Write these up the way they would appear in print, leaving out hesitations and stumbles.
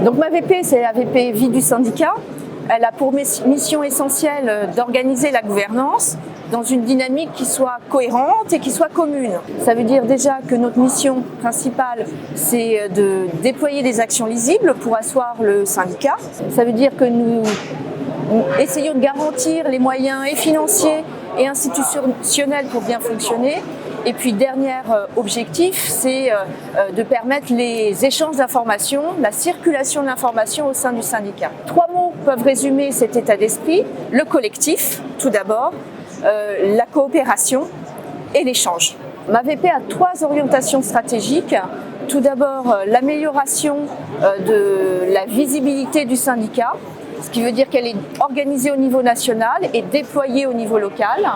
Donc ma VP, c'est la VP Vie du syndicat. Elle a pour mission essentielle d'organiser la gouvernance dans une dynamique qui soit cohérente et qui soit commune. Ça veut dire déjà que notre mission principale, c'est de déployer des actions lisibles pour asseoir le syndicat. Ça veut dire que nous essayons de garantir les moyens et financiers et institutionnels pour bien fonctionner. Et puis, dernier objectif, c'est de permettre les échanges d'informations, la circulation de l'information au sein du syndicat. 3 mots peuvent résumer cet état d'esprit. Le collectif, tout d'abord, la coopération et l'échange. Ma VP a 3 orientations stratégiques. Tout d'abord, l'amélioration de la visibilité du syndicat, ce qui veut dire qu'elle est organisée au niveau national et déployée au niveau local.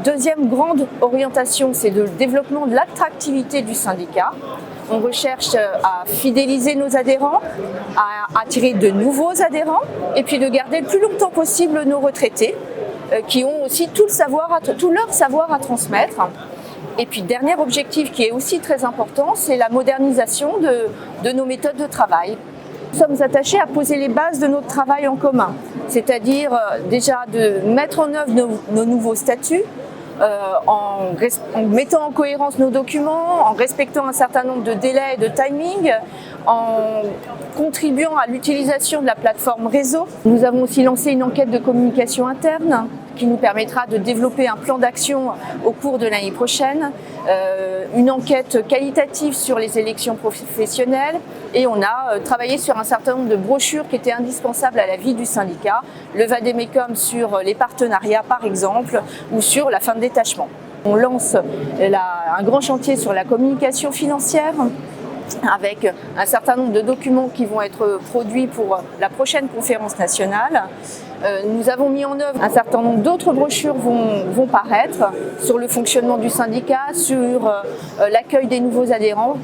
Deuxième grande orientation, c'est le développement de l'attractivité du syndicat. On recherche à fidéliser nos adhérents, à attirer de nouveaux adhérents et puis de garder le plus longtemps possible nos retraités qui ont aussi tout leur savoir à transmettre. Et puis dernier objectif qui est aussi très important, c'est la modernisation de nos méthodes de travail. Nous sommes attachés à poser les bases de notre travail en commun, c'est-à-dire déjà de mettre en œuvre nos nouveaux statuts, en mettant en cohérence nos documents, en respectant un certain nombre de délais et de timing, en contribuant à l'utilisation de la plateforme réseau. Nous avons aussi lancé une enquête de communication interne qui nous permettra de développer un plan d'action au cours de l'année prochaine, une enquête qualitative sur les élections professionnelles et on a travaillé sur un certain nombre de brochures qui étaient indispensables à la vie du syndicat, le Vademecum sur les partenariats par exemple ou sur la fin de détachement. On lance un grand chantier sur la communication financière avec un certain nombre de documents qui vont être produits pour la prochaine conférence nationale. Nous avons mis en œuvre un certain nombre d'autres brochures vont paraître sur le fonctionnement du syndicat, sur l'accueil des nouveaux adhérents.